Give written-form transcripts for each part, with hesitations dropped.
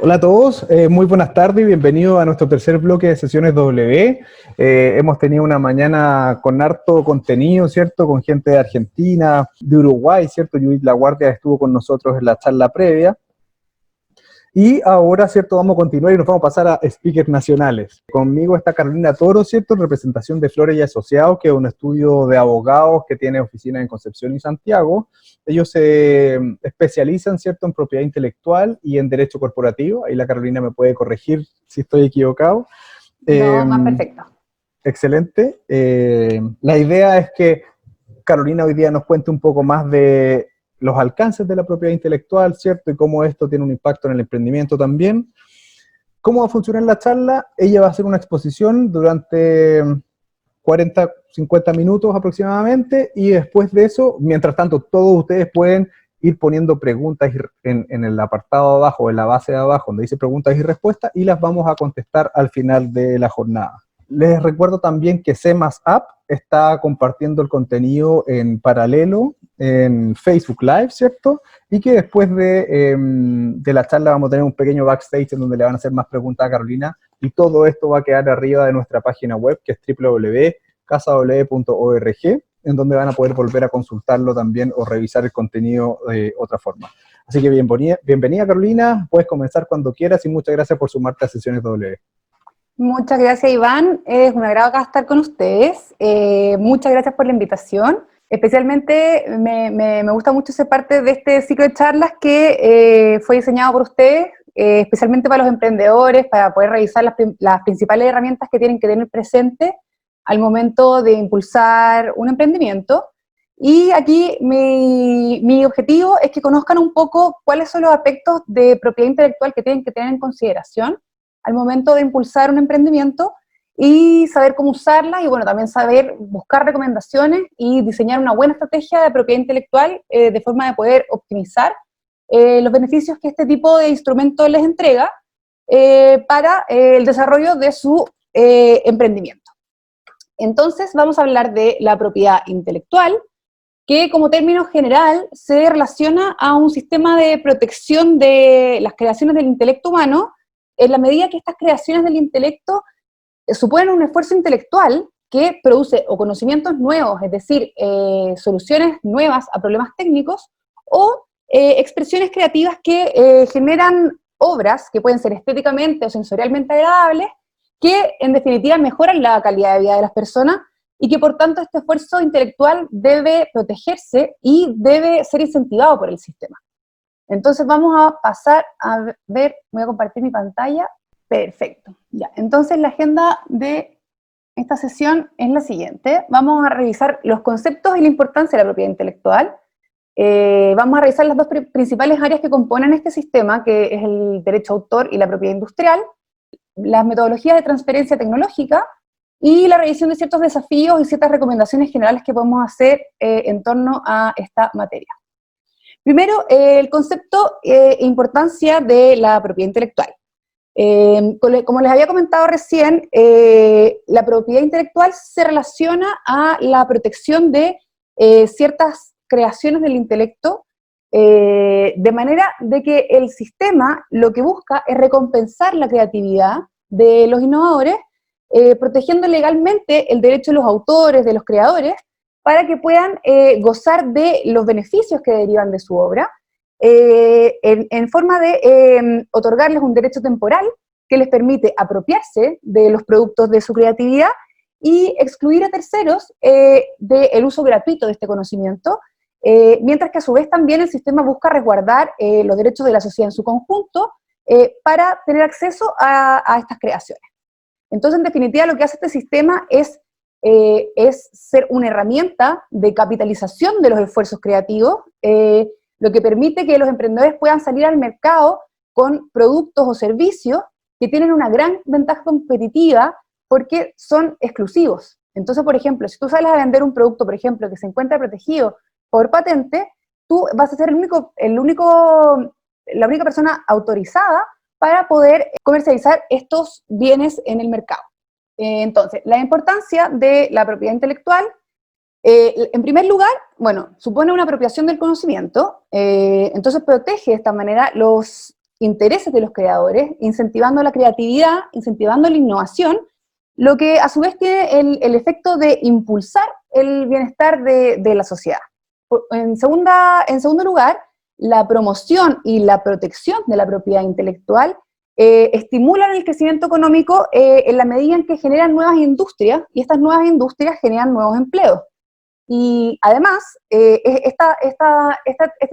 Hola a todos, muy buenas tardes y bienvenidos a nuestro tercer bloque de sesiones W. Hemos tenido una mañana con harto contenido, ¿cierto? Con gente de Argentina, de Uruguay, ¿cierto? Judith La Guardia estuvo con nosotros en la charla previa. Y ahora, ¿cierto? Vamos a continuar y nos vamos a pasar a speakers nacionales. Conmigo está Carolina Toro, ¿cierto? En representación de Flores y Asociados, que es un estudio de abogados que tiene oficinas en Concepción y Santiago. Ellos se especializan, ¿cierto?, en propiedad intelectual y en derecho corporativo. Ahí la Carolina me puede corregir si estoy equivocado. No, más perfecto. Excelente. La idea es que Carolina hoy día nos cuente un poco más de los alcances de la propiedad intelectual, ¿cierto? Y cómo esto tiene un impacto en el emprendimiento también. ¿Cómo va a funcionar la charla? Ella va a hacer una exposición durante 40, 50 minutos aproximadamente, y después de eso, mientras tanto, todos ustedes pueden ir poniendo preguntas en el apartado de abajo, en la base de abajo, donde dice preguntas y respuestas, y las vamos a contestar al final de la jornada. Les recuerdo también que C+App está compartiendo el contenido en paralelo en Facebook Live, ¿cierto? Y que después de la charla vamos a tener un pequeño backstage en donde le van a hacer más preguntas a Carolina, y todo esto va a quedar arriba de nuestra página web, que es www.casaw.org, en donde van a poder volver a consultarlo también o revisar el contenido de otra forma. Así que bienvenida Carolina, puedes comenzar cuando quieras y muchas gracias por sumarte a Sesiones W. Muchas gracias, Iván. Es un agrado acá estar con ustedes. Muchas gracias por la invitación. Especialmente me gusta mucho ser parte de este ciclo de charlas que fue diseñado por ustedes, especialmente para los emprendedores, para poder revisar las principales herramientas que tienen que tener presente al momento de impulsar un emprendimiento. Y aquí mi objetivo es que conozcan un poco cuáles son los aspectos de propiedad intelectual que tienen que tener en consideración al momento de impulsar un emprendimiento y saber cómo usarla, y bueno, también saber buscar recomendaciones y diseñar una buena estrategia de propiedad intelectual de forma de poder optimizar los beneficios que este tipo de instrumento les entrega para el desarrollo de su emprendimiento. Entonces vamos a hablar de la propiedad intelectual, que como término general se relaciona a un sistema de protección de las creaciones del intelecto humano, en la medida que estas creaciones del intelecto suponen un esfuerzo intelectual que produce o conocimientos nuevos, es decir, soluciones nuevas a problemas técnicos, o expresiones creativas que generan obras que pueden ser estéticamente o sensorialmente agradables, que en definitiva mejoran la calidad de vida de las personas, y que por tanto este esfuerzo intelectual debe protegerse y debe ser incentivado por el sistema. Entonces vamos a pasar a ver, voy a compartir mi pantalla. Perfecto. Ya, entonces la agenda de esta sesión es la siguiente. Vamos a revisar los conceptos y la importancia de la propiedad intelectual. Vamos a revisar las dos principales áreas que componen este sistema, que es el derecho autor y la propiedad industrial, las metodologías de transferencia tecnológica y la revisión de ciertos desafíos y ciertas recomendaciones generales que podemos hacer en torno a esta materia. Primero, el concepto e importancia de la propiedad intelectual. Como les había comentado recién, la propiedad intelectual se relaciona a la protección de ciertas creaciones del intelecto, de manera de que el sistema lo que busca es recompensar la creatividad de los innovadores, protegiendo legalmente el derecho de los autores, de los creadores, para que puedan gozar de los beneficios que derivan de su obra, en forma de otorgarles un derecho temporal que les permite apropiarse de los productos de su creatividad y excluir a terceros del uso gratuito de este conocimiento, mientras que a su vez también el sistema busca resguardar los derechos de la sociedad en su conjunto para tener acceso a estas creaciones. Entonces, en definitiva, lo que hace este sistema es ser una herramienta de capitalización de los esfuerzos creativos, lo que permite que los emprendedores puedan salir al mercado con productos o servicios que tienen una gran ventaja competitiva porque son exclusivos. Entonces, por ejemplo, si tú sales a vender un producto, por ejemplo, que se encuentra protegido por patente, tú vas a ser la única persona autorizada para poder comercializar estos bienes en el mercado. Entonces, la importancia de la propiedad intelectual, en primer lugar, bueno, supone una apropiación del conocimiento, entonces protege de esta manera intereses de los creadores, incentivando la creatividad, incentivando la innovación, lo que a su vez tiene el efecto de impulsar el bienestar de la sociedad. En segundo lugar, la promoción y la protección de la propiedad intelectual estimulan el crecimiento económico en la medida en que generan nuevas industrias, y estas nuevas industrias generan nuevos empleos. Y además, este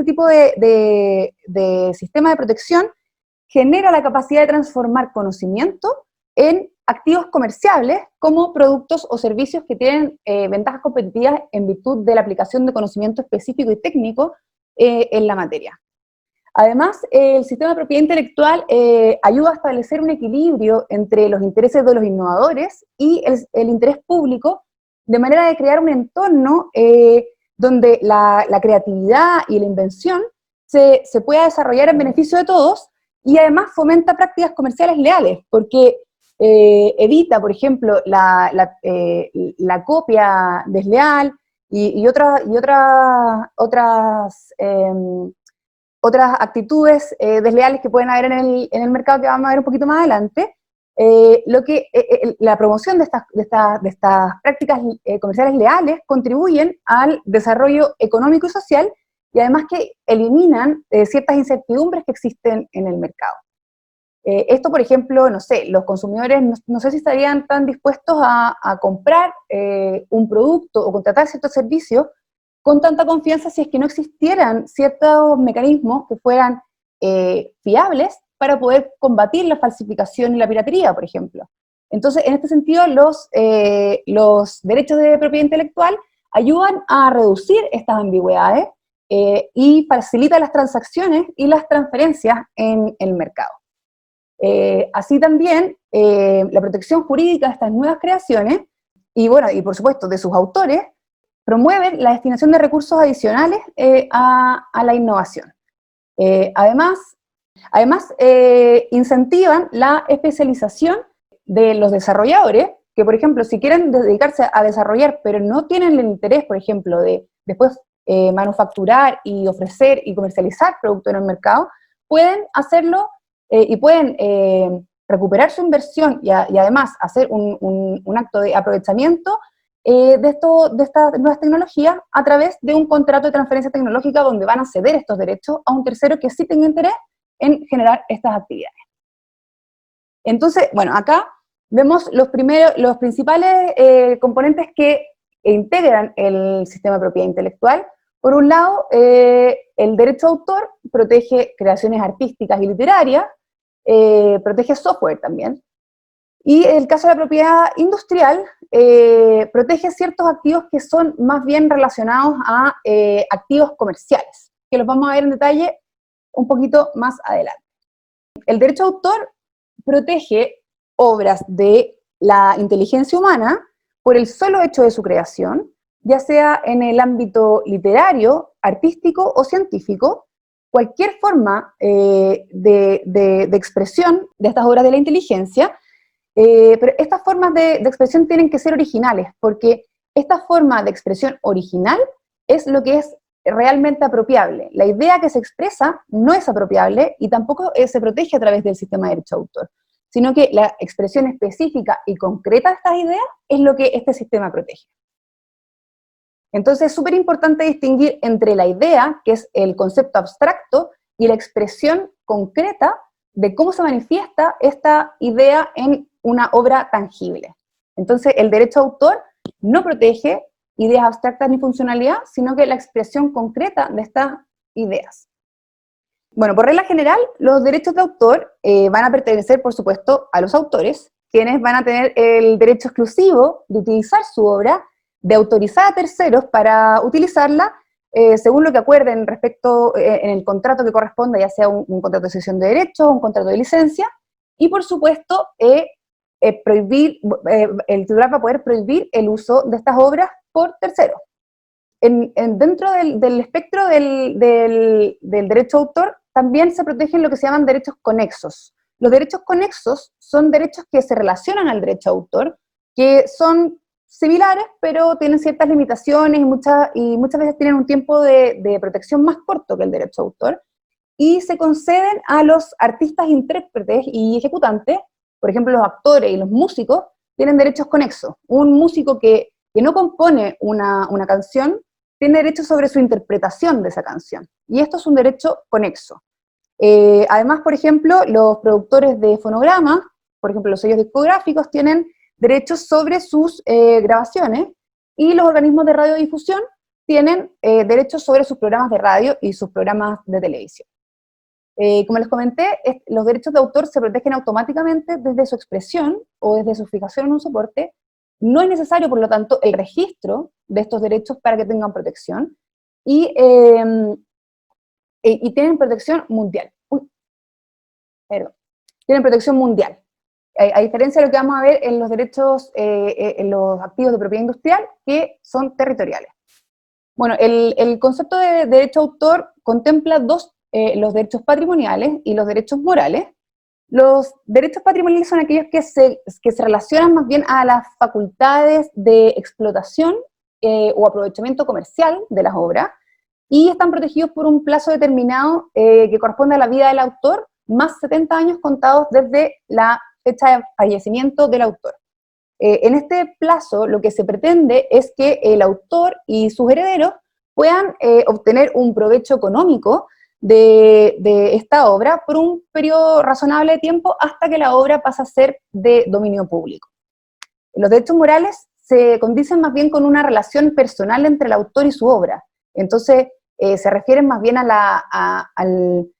tipo de sistema de protección genera la capacidad de transformar conocimiento en activos comerciables como productos o servicios que tienen ventajas competitivas en virtud de la aplicación de conocimiento específico y técnico en la materia. Además, el sistema de propiedad intelectual ayuda a establecer un equilibrio entre los intereses de los innovadores y el interés público, de manera de crear un entorno donde la creatividad y la invención se pueda desarrollar en beneficio de todos, y además fomenta prácticas comerciales leales, porque evita, por ejemplo, la copia desleal y otras actitudes desleales que pueden haber en el mercado, que vamos a ver un poquito más adelante. La promoción de estas prácticas comerciales leales contribuyen al desarrollo económico y social, y además que eliminan ciertas incertidumbres que existen en el mercado. Esto, por ejemplo, no sé, los consumidores no sé si estarían tan dispuestos a comprar un producto o contratar ciertos servicios con tanta confianza si es que no existieran ciertos mecanismos que fueran fiables para poder combatir la falsificación y la piratería, por ejemplo. Entonces, en este sentido, los derechos de propiedad intelectual ayudan a reducir estas ambigüedades y facilitan las transacciones y las transferencias en el mercado. Así también, la protección jurídica de estas nuevas creaciones, y bueno, y por supuesto de sus autores, promueven la destinación de recursos adicionales a la innovación. Además, incentivan la especialización de los desarrolladores, que por ejemplo, si quieren dedicarse a desarrollar, pero no tienen el interés, por ejemplo, de después manufacturar y ofrecer y comercializar productos en el mercado, pueden hacerlo y pueden recuperar su inversión y además hacer un acto de aprovechamiento de estas nuevas tecnologías a través de un contrato de transferencia tecnológica donde van a ceder estos derechos a un tercero que sí tenga interés en generar estas actividades. Entonces, bueno, acá vemos los principales componentes que integran el sistema de propiedad intelectual. Por un lado, el derecho de autor protege creaciones artísticas y literarias, protege software también, y el caso de la propiedad industrial protege ciertos activos que son más bien relacionados a activos comerciales, que los vamos a ver en detalle un poquito más adelante. El derecho de autor protege obras de la inteligencia humana por el solo hecho de su creación, ya sea en el ámbito literario, artístico o científico. Cualquier forma de expresión de estas obras de la inteligencia, pero estas formas de expresión tienen que ser originales, porque esta forma de expresión original es lo que es realmente apropiable. La idea que se expresa no es apropiable y tampoco se protege a través del sistema de derecho de autor, sino que la expresión específica y concreta de estas ideas es lo que este sistema protege. Entonces es súper importante distinguir entre la idea, que es el concepto abstracto, y la expresión concreta de cómo se manifiesta esta idea en una obra tangible. Entonces el derecho de autor no protege ideas abstractas ni funcionalidad, sino que la expresión concreta de estas ideas. Bueno, por regla general, los derechos de autor van a pertenecer, por supuesto, a los autores, quienes van a tener el derecho exclusivo de utilizar su obra, de autorizar a terceros para utilizarla, según lo que acuerden respecto en el contrato que corresponda, ya sea un contrato de cesión de derechos, un contrato de licencia, y por supuesto, el titular va a poder prohibir el uso de estas obras por terceros. Dentro del espectro del derecho de autor, también se protegen lo que se llaman derechos conexos. Los derechos conexos son derechos que se relacionan al derecho de autor, que son similares, pero tienen ciertas limitaciones y muchas veces tienen un tiempo de protección más corto que el derecho de autor, y se conceden a los artistas, intérpretes y ejecutantes, por ejemplo, los actores y los músicos, tienen derechos conexos. Un músico que no compone una canción tiene derechos sobre su interpretación de esa canción, y esto es un derecho conexo. Además, por ejemplo, los productores de fonogramas, por ejemplo, los sellos discográficos, tienen derechos sobre sus grabaciones, y los organismos de radiodifusión tienen derechos sobre sus programas de radio y sus programas de televisión. Como les comenté, los derechos de autor se protegen automáticamente desde su expresión o desde su fijación en un soporte. No es necesario, por lo tanto, el registro de estos derechos para que tengan protección, y tienen protección mundial. Perdón. Tienen protección mundial. A diferencia de lo que vamos a ver en los derechos, en los activos de propiedad industrial, que son territoriales. Bueno, el concepto de derecho a autor contempla los derechos patrimoniales y los derechos morales. Los derechos patrimoniales son aquellos que se relacionan más bien a las facultades de explotación o aprovechamiento comercial de las obras, y están protegidos por un plazo determinado que corresponde a la vida del autor, más 70 años contados desde la fecha de fallecimiento del autor. En este plazo, lo que se pretende es que el autor y sus herederos puedan obtener un provecho económico de esta obra por un periodo razonable de tiempo hasta que la obra pasa a ser de dominio público. Los derechos morales se condicen más bien con una relación personal entre el autor y su obra. Entonces, se refieren más bien al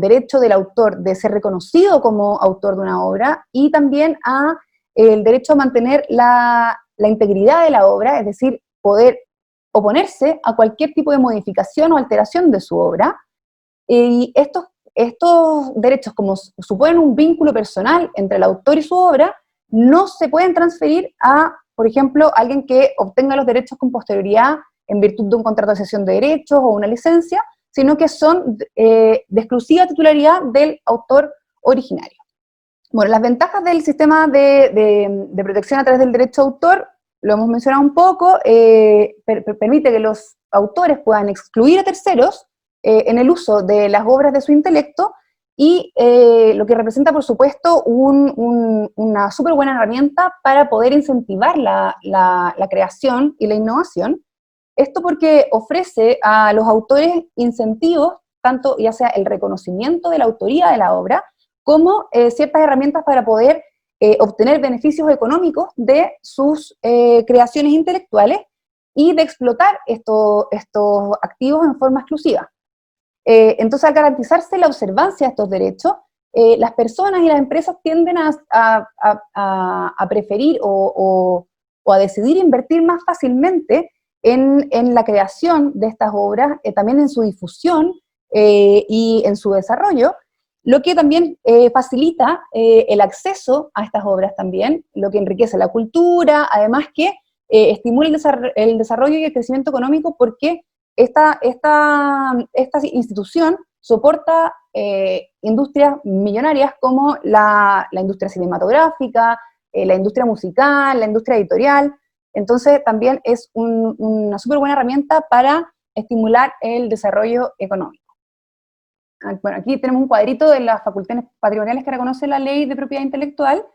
derecho del autor de ser reconocido como autor de una obra, y también el derecho a mantener la integridad de la obra, es decir, poder oponerse a cualquier tipo de modificación o alteración de su obra. Y estos derechos, como suponen un vínculo personal entre el autor y su obra, no se pueden transferir a, por ejemplo, alguien que obtenga los derechos con posterioridad en virtud de un contrato de cesión de derechos o una licencia, sino que son de exclusiva titularidad del autor originario. Bueno, las ventajas del sistema de protección a través del derecho de autor, lo hemos mencionado un poco, permite que los autores puedan excluir a terceros en el uso de las obras de su intelecto, y lo que representa, por supuesto, una súper buena herramienta para poder incentivar la creación y la innovación. Esto porque ofrece a los autores incentivos, tanto ya sea el reconocimiento de la autoría de la obra, como ciertas herramientas para poder obtener beneficios económicos de sus creaciones intelectuales y de explotar estos activos en forma exclusiva. Entonces, al garantizarse la observancia de estos derechos, las personas y las empresas tienden a preferir o a decidir invertir más fácilmente en la creación de estas obras, también en su difusión y en su desarrollo, lo que también facilita el acceso a estas obras también, lo que enriquece la cultura, además que estimula el desarrollo y el crecimiento económico, porque esta institución soporta industrias millonarias como la industria cinematográfica, la industria musical, la industria editorial. Entonces también es una súper buena herramienta para estimular el desarrollo económico. Bueno, aquí tenemos un cuadrito de las facultades patrimoniales que reconoce la Ley de Propiedad Intelectual,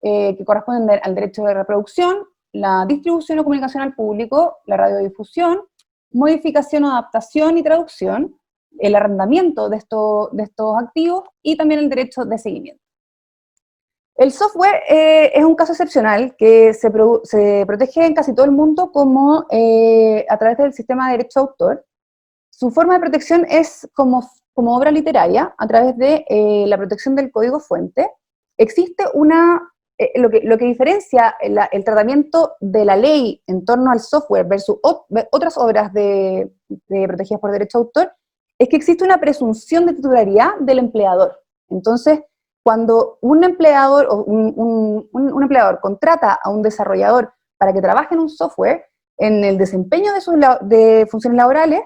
que corresponden al derecho de reproducción, la distribución o comunicación al público, la radiodifusión, modificación, adaptación y traducción, el arrendamiento de estos activos, y también el derecho de seguimiento. El software es un caso excepcional que se protege en casi todo el mundo como a través del sistema de derecho de autor. Su forma de protección es como obra literaria, a través de la protección del código fuente. Existe lo que diferencia el tratamiento de la ley en torno al software versus otras obras protegidas por derecho de autor, es que existe una presunción de titularidad del empleador. Entonces, cuando un empleador o un empleador contrata a un desarrollador para que trabaje en un software, en el desempeño de funciones laborales,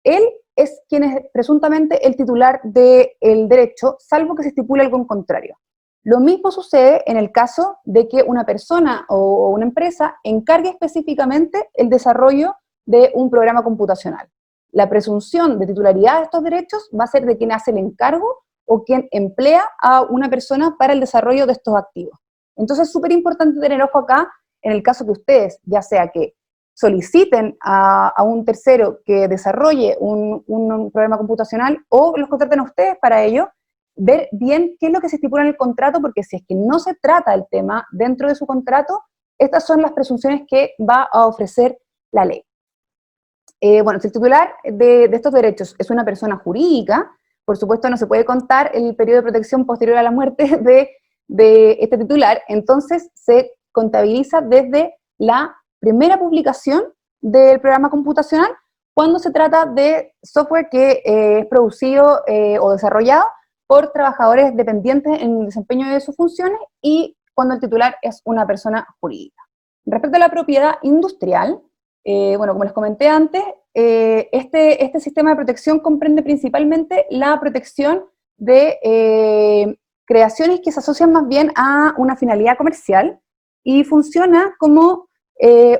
él es quien es presuntamente el titular del derecho, salvo que se estipule algo en contrario. Lo mismo sucede en el caso de que una persona o una empresa encargue específicamente el desarrollo de un programa computacional. la presunción de titularidad de estos derechos va a ser de quien hace el encargo o quien emplea a una persona para el desarrollo de estos activos. Entonces es súper importante tener ojo acá, en el caso que ustedes, ya sea que soliciten a un tercero que desarrolle un programa computacional o los contraten a ustedes para ello, ver bien qué es lo que se estipula en el contrato, porque si es que no se trata el tema dentro de su contrato, estas son las presunciones que va a ofrecer la ley. Bueno, si el titular de estos derechos es una persona jurídica, por supuesto no se puede contar el periodo de protección posterior a la muerte de este titular, entonces se contabiliza desde la primera publicación del programa computacional cuando se trata de software que es producido o desarrollado por trabajadores dependientes en el desempeño de sus funciones y cuando el titular es una persona jurídica. Respecto a la propiedad industrial, bueno, como les comenté antes, este sistema de protección comprende principalmente la protección de creaciones que se asocian más bien a una finalidad comercial y funciona como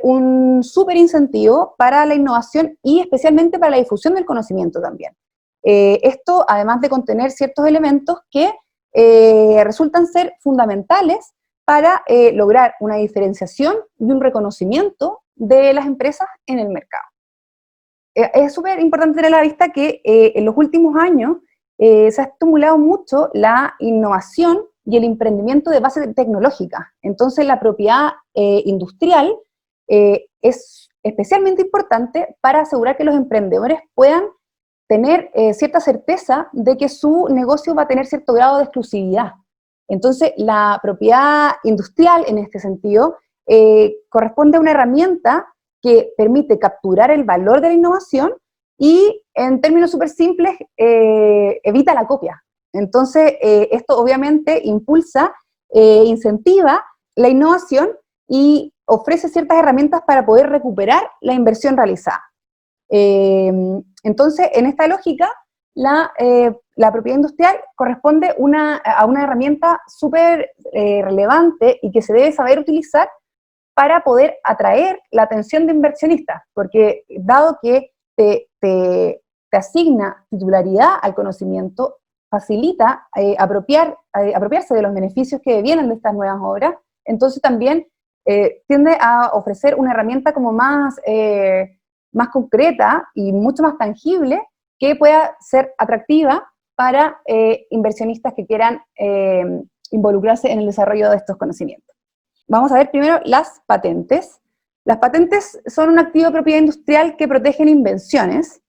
un súper incentivo para la innovación y especialmente para la difusión del conocimiento también. Esto, además de contener ciertos elementos que resultan ser fundamentales para lograr una diferenciación y un reconocimiento de las empresas en el mercado. Es súper importante tener a la vista que en los últimos años se ha estimulado mucho la innovación y el emprendimiento de base tecnológica. Entonces la propiedad industrial es especialmente importante para asegurar que los emprendedores puedan tener cierta certeza de que su negocio va a tener cierto grado de exclusividad. Entonces, la propiedad industrial, en este sentido, corresponde a una herramienta que permite capturar el valor de la innovación y, en términos súper simples, evita la copia. Entonces, esto obviamente impulsa, incentiva la innovación y ofrece ciertas herramientas para poder recuperar la inversión realizada. Entonces, en esta lógica, la propiedad industrial corresponde a una herramienta súper relevante y que se debe saber utilizar para poder atraer la atención de inversionistas, porque dado que te asigna titularidad al conocimiento, facilita apropiarse de los beneficios que vienen de estas nuevas obras, entonces también tiende a ofrecer una herramienta como más concreta y mucho más tangible que pueda ser atractiva para inversionistas que quieran involucrarse en el desarrollo de estos conocimientos. Vamos a ver primero las patentes. Las patentes son un activo de propiedad industrial que protegen invenciones,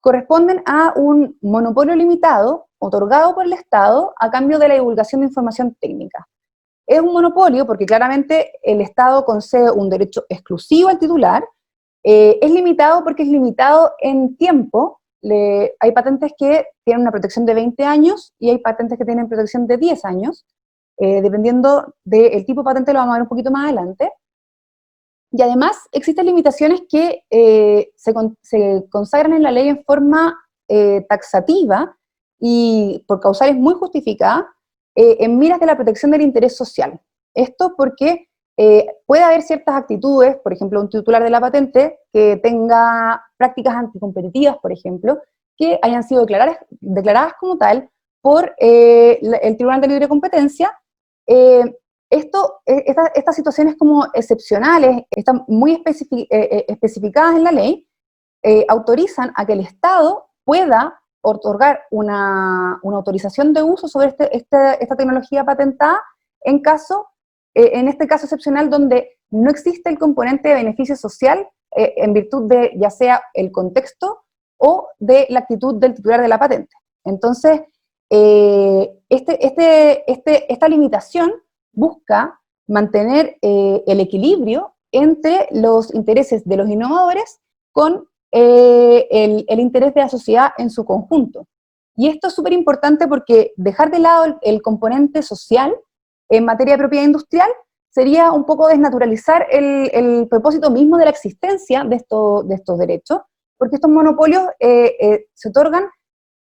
corresponden a un monopolio limitado otorgado por el Estado a cambio de la divulgación de información técnica. Es un monopolio porque claramente el Estado concede un derecho exclusivo al titular. Es limitado porque es limitado en tiempo. Hay patentes que tienen una protección de 20 años y hay patentes que tienen protección de 10 años. Dependiendo del tipo de patente lo vamos a ver un poquito más adelante. Y además existen limitaciones que se consagran en la ley en forma taxativa y por causales muy justificadas en miras de la protección del interés social. Esto porque puede haber ciertas actitudes, por ejemplo, un titular de la patente que tenga prácticas anticompetitivas, por ejemplo, que hayan sido declaradas como tal por el Tribunal de Libre Competencia. Estas situaciones como excepcionales, están muy especificadas en la ley, autorizan a que el Estado pueda otorgar una autorización de uso sobre esta tecnología patentada en este caso excepcional donde no existe el componente de beneficio social en virtud de ya sea el contexto o de la actitud del titular de la patente. Entonces, esta limitación busca mantener el equilibrio entre los intereses de los innovadores con el interés de la sociedad en su conjunto. Y esto es súper importante porque dejar de lado el componente social en materia de propiedad industrial sería un poco desnaturalizar el propósito mismo de la existencia de estos derechos, porque estos monopolios se otorgan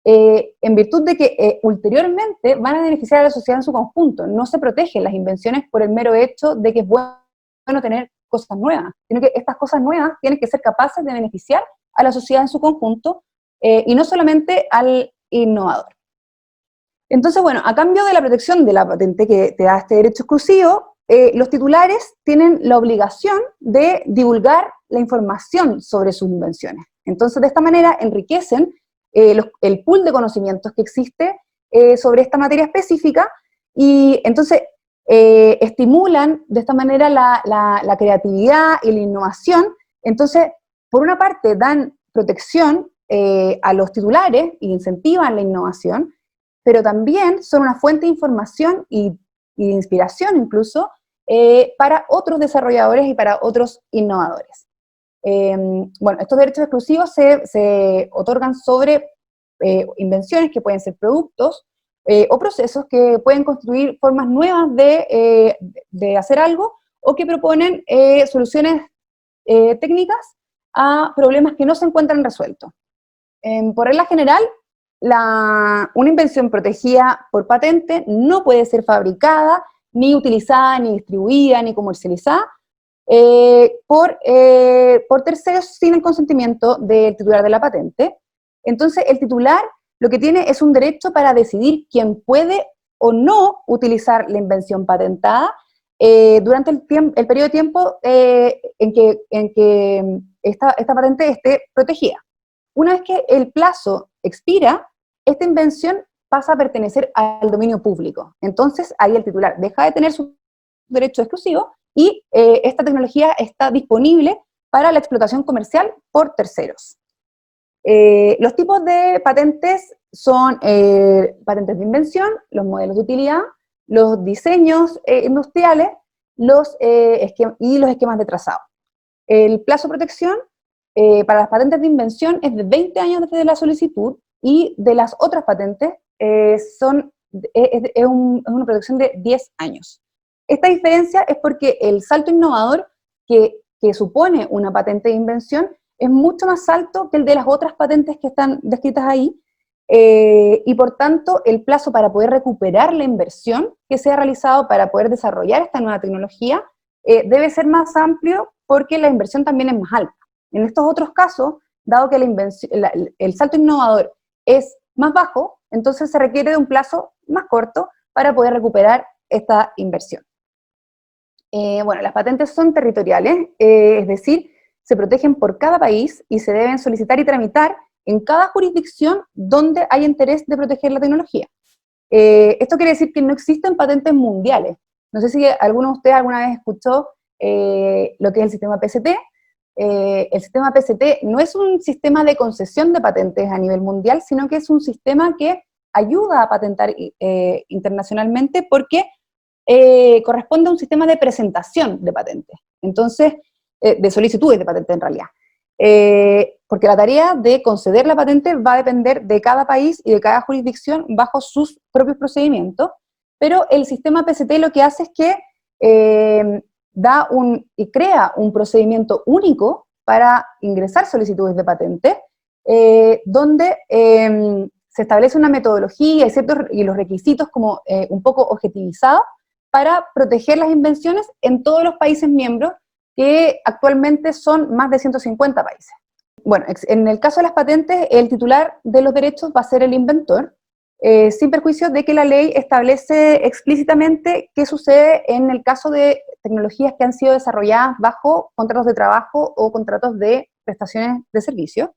en virtud de que ulteriormente van a beneficiar a la sociedad en su conjunto. No se protegen las invenciones por el mero hecho de que es bueno tener cosas nuevas, sino que estas cosas nuevas tienen que ser capaces de beneficiar a la sociedad en su conjunto, y no solamente al innovador. Entonces, bueno, a cambio de la protección de la patente que te da este derecho exclusivo, los titulares tienen la obligación de divulgar la información sobre sus invenciones. Entonces, de esta manera enriquecen el pool de conocimientos que existe sobre esta materia específica, y entonces estimulan de esta manera la creatividad y la innovación. Entonces, por una parte, dan protección a los titulares e incentivan la innovación, pero también son una fuente de información y de inspiración incluso para otros desarrolladores y para otros innovadores. Bueno, estos derechos exclusivos se otorgan sobre invenciones que pueden ser productos o procesos que pueden construir formas nuevas de hacer algo, o que proponen soluciones técnicas a problemas que no se encuentran resueltos. Por regla general, una invención protegida por patente no puede ser fabricada, ni utilizada, ni distribuida, ni comercializada por terceros sin el consentimiento del titular de la patente. Entonces, el titular lo que tiene es un derecho para decidir quién puede o no utilizar la invención patentada durante el periodo de tiempo en que esta patente esté protegida. Una vez que el plazo expira, esta invención pasa a pertenecer al dominio público. Entonces, ahí el titular deja de tener su derecho exclusivo y esta tecnología está disponible para la explotación comercial por terceros. Los tipos de patentes son patentes de invención, los modelos de utilidad, los diseños industriales y los esquemas de trazado. El plazo de protección para las patentes de invención es de 20 años desde la solicitud, y de las otras patentes es una protección de 10 años. Esta diferencia es porque el salto innovador que supone una patente de invención es mucho más alto que el de las otras patentes que están descritas ahí, y por tanto el plazo para poder recuperar la inversión que se ha realizado para poder desarrollar esta nueva tecnología debe ser más amplio, porque la inversión también es más alta. En estos otros casos, dado que el salto innovador es más bajo, entonces se requiere de un plazo más corto para poder recuperar esta inversión. Bueno, las patentes son territoriales, es decir, se protegen por cada país y se deben solicitar y tramitar en cada jurisdicción donde hay interés de proteger la tecnología. Esto quiere decir que no existen patentes mundiales. No sé si alguno de ustedes alguna vez escuchó lo que es el sistema PCT. El sistema PCT no es un sistema de concesión de patentes a nivel mundial, sino que es un sistema que ayuda a patentar internacionalmente, porque corresponde a un sistema de presentación de patentes. Entonces, de solicitudes de patente en realidad. Porque la tarea de conceder la patente va a depender de cada país y de cada jurisdicción bajo sus propios procedimientos, pero el sistema PCT lo que hace es que crea un procedimiento único para ingresar solicitudes de patente, donde se establece una metodología y los requisitos como un poco objetivizados para proteger las invenciones en todos los países miembros, que actualmente son más de 150 países. Bueno, en el caso de las patentes, el titular de los derechos va a ser el inventor, sin perjuicio de que la ley establece explícitamente qué sucede en el caso de tecnologías que han sido desarrolladas bajo contratos de trabajo o contratos de prestaciones de servicio.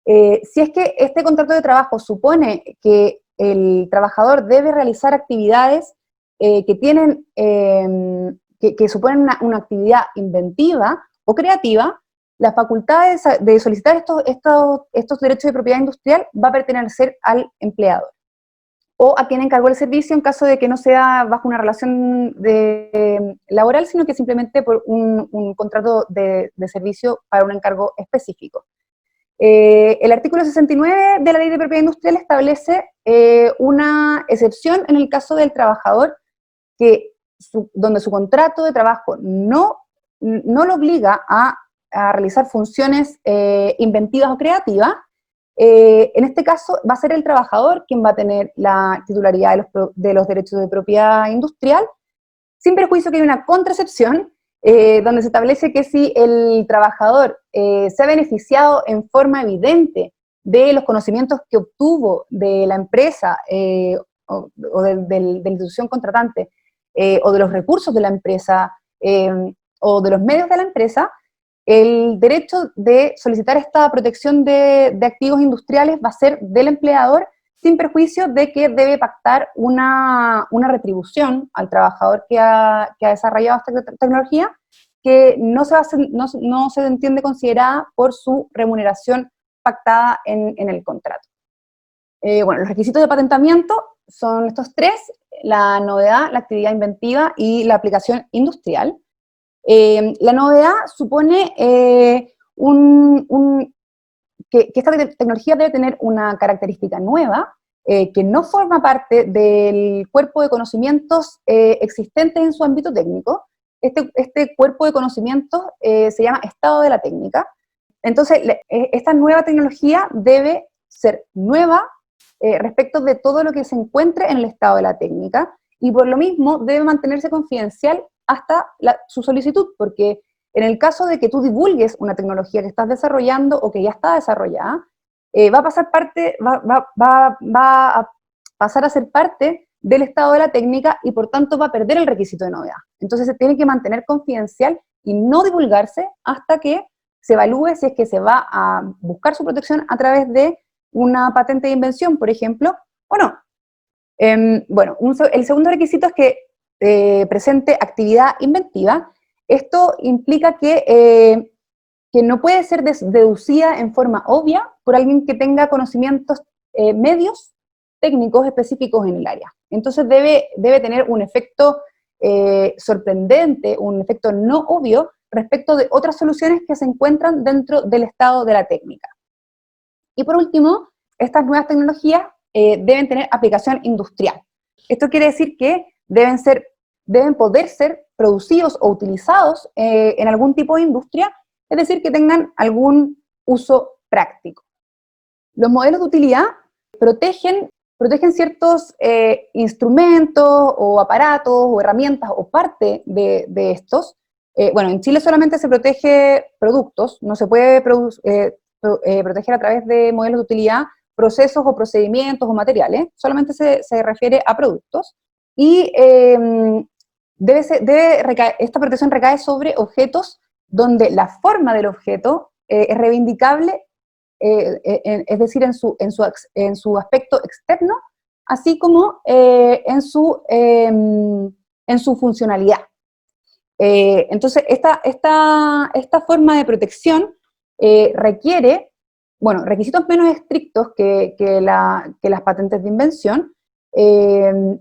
Si es que este contrato de trabajo supone que el trabajador debe realizar actividades que suponen una actividad inventiva o creativa, la facultad de solicitar estos derechos de propiedad industrial va a pertenecer al empleador o a quien encargó el servicio, en caso de que no sea bajo una relación laboral, sino que simplemente por un contrato de servicio para un encargo específico. El artículo 69 de la Ley de Propiedad Industrial establece una excepción en el caso del trabajador donde su contrato de trabajo no lo obliga a realizar funciones inventivas o creativas. En este caso va a ser el trabajador quien va a tener la titularidad de los derechos de propiedad industrial, sin perjuicio que hay una contraexcepción, donde se establece que si el trabajador se ha beneficiado en forma evidente de los conocimientos que obtuvo de la empresa o de la institución contratante, o de los recursos de la empresa, o de los medios de la empresa, el derecho de solicitar esta protección de activos industriales va a ser del empleador, sin perjuicio de que debe pactar una retribución al trabajador que ha desarrollado esta tecnología, que no se entiende considerada por su remuneración pactada en el contrato. Bueno, los requisitos de patentamiento son estos tres: la novedad, la actividad inventiva y la aplicación industrial. La novedad supone que esta tecnología debe tener una característica nueva, que no forma parte del cuerpo de conocimientos existentes en su ámbito técnico. Este cuerpo de conocimientos se llama estado de la técnica. Entonces, esta nueva tecnología debe ser nueva respecto de todo lo que se encuentre en el estado de la técnica, y por lo mismo debe mantenerse confidencial hasta su solicitud, porque en el caso de que tú divulgues una tecnología que estás desarrollando o que ya está desarrollada, va a pasar a ser parte del estado de la técnica y por tanto va a perder el requisito de novedad. Entonces se tiene que mantener confidencial y no divulgarse hasta que se evalúe si es que se va a buscar su protección a través de una patente de invención, por ejemplo, o no. Bueno, el segundo requisito es que presente actividad inventiva. Esto implica que no puede ser deducida en forma obvia por alguien que tenga conocimientos medios técnicos específicos en el área. Entonces debe tener un efecto sorprendente, un efecto no obvio respecto de otras soluciones que se encuentran dentro del estado de la técnica. Y por último, estas nuevas tecnologías deben tener aplicación industrial. Esto quiere decir que deben poder ser producidos o utilizados en algún tipo de industria, es decir, que tengan algún uso práctico. Los modelos de utilidad protegen ciertos instrumentos o aparatos o herramientas o parte de estos. Bueno, en Chile solamente se protege productos, no se puede proteger a través de modelos de utilidad procesos o procedimientos o materiales, solamente se refiere a productos, y esta protección recae sobre objetos donde la forma del objeto es reivindicable, es decir, en su aspecto externo, así como en su funcionalidad. Entonces, esta forma de protección requiere, bueno, requisitos menos estrictos que las patentes de invención.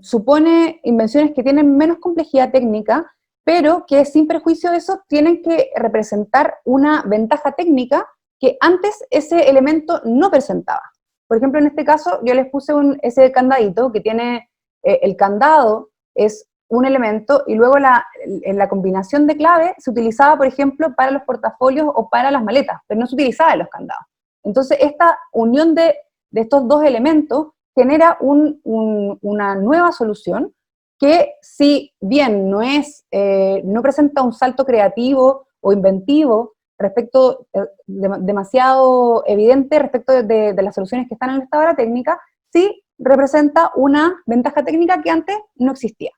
Supone invenciones que tienen menos complejidad técnica, pero que sin perjuicio de eso tienen que representar una ventaja técnica que antes ese elemento no presentaba. Por ejemplo, en este caso yo les puse ese candadito que tiene, el candado es un elemento, y luego en la combinación de clave se utilizaba, por ejemplo, para los portafolios o para las maletas, pero no se utilizaba en los candados. Entonces, esta unión de estos dos elementos genera una nueva solución que, si bien no presenta un salto creativo o inventivo respecto, demasiado evidente respecto de las soluciones que están en el estado de la técnica, sí representa una ventaja técnica que antes no existía.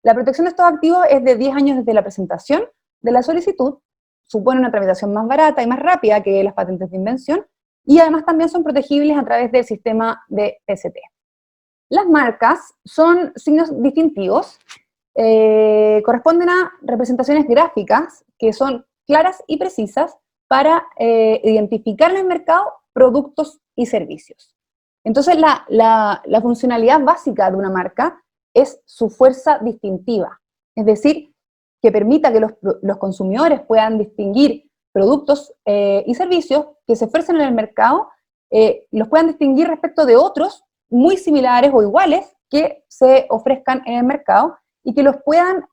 La protección de estos activos es de 10 años desde la presentación de la solicitud, supone una tramitación más barata y más rápida que las patentes de invención, y además también son protegibles a través del sistema de PCT. Las marcas son signos distintivos, corresponden a representaciones gráficas que son claras y precisas para identificar en el mercado productos y servicios. Entonces, la funcionalidad básica de una marca es su fuerza distintiva, es decir, que permita que los consumidores puedan distinguir productos y servicios que se ofrecen en el mercado, los puedan distinguir respecto de otros muy similares o iguales que se ofrezcan en el mercado, y que los puedan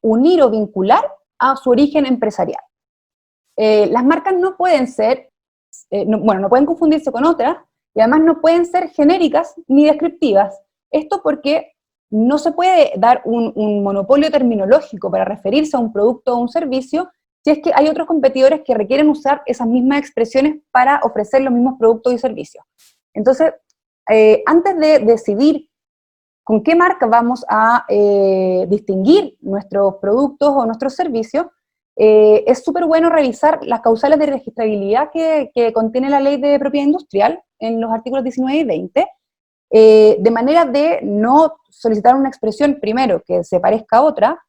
unir o vincular a su origen empresarial. Las marcas no pueden ser, no pueden confundirse con otras, y además no pueden ser genéricas ni descriptivas. Esto porque no se puede dar un monopolio terminológico para referirse a un producto o un servicio si es que hay otros competidores que requieren usar esas mismas expresiones para ofrecer los mismos productos y servicios. Entonces, antes de decidir con qué marca vamos a distinguir nuestros productos o nuestros servicios, es súper bueno revisar las causales de registrabilidad que contiene la Ley de Propiedad Industrial en los artículos 19 y 20, de manera de no solicitar una expresión, primero, que se parezca a otra,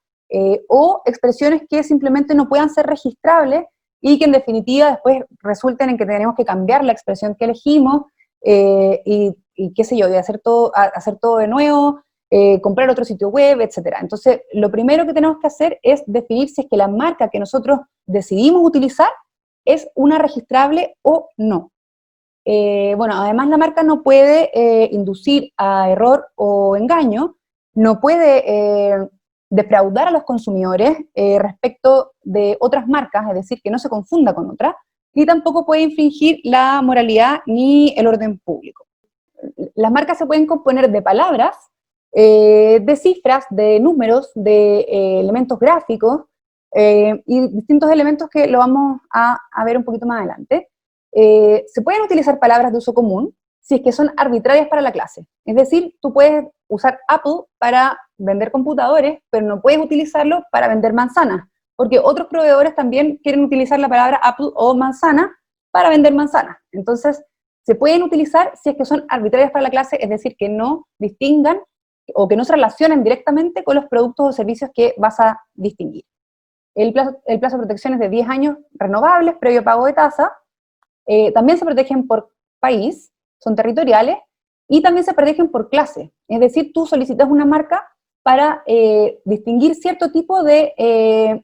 o expresiones que simplemente no puedan ser registrables y que en definitiva después resulten en que tenemos que cambiar la expresión que elegimos, y qué sé yo, de hacer todo de nuevo, comprar otro sitio web, etc. Entonces, lo primero que tenemos que hacer es definir si es que la marca que nosotros decidimos utilizar es una registrable o no. Bueno, además la marca no puede inducir a error o engaño, no puede defraudar a los consumidores respecto de otras marcas, es decir, que no se confunda con otras, ni tampoco puede infringir la moralidad ni el orden público. Las marcas se pueden componer de palabras, de cifras, de números, de elementos gráficos y distintos elementos que lo vamos a ver un poquito más adelante. Se pueden utilizar palabras de uso común si es que son arbitrarias para la clase. Es decir, tú puedes usar Apple para vender computadores, pero no puedes utilizarlo para vender manzanas, porque otros proveedores también quieren utilizar la palabra Apple o manzana para vender manzanas. Entonces, se pueden utilizar si es que son arbitrarias para la clase, es decir, que no distingan o que no se relacionen directamente con los productos o servicios que vas a distinguir. El plazo de protección es de 10 años renovables, previo pago de tasa. También se protegen por país, son territoriales, y también se protegen por clase. Es decir, tú solicitas una marca para distinguir cierto tipo de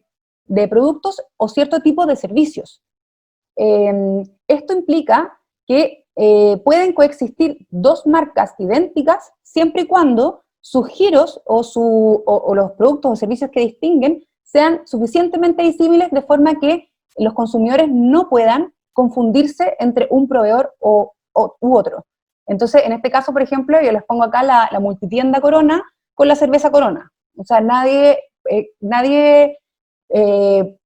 productos o cierto tipo de servicios. Esto implica que pueden coexistir dos marcas idénticas siempre y cuando sus giros o los productos o servicios que distinguen sean suficientemente disímiles de forma que los consumidores no puedan confundirse entre un proveedor u otro. Entonces, en este caso, por ejemplo, yo les pongo acá la multitienda Corona con la cerveza Corona. O sea, nadie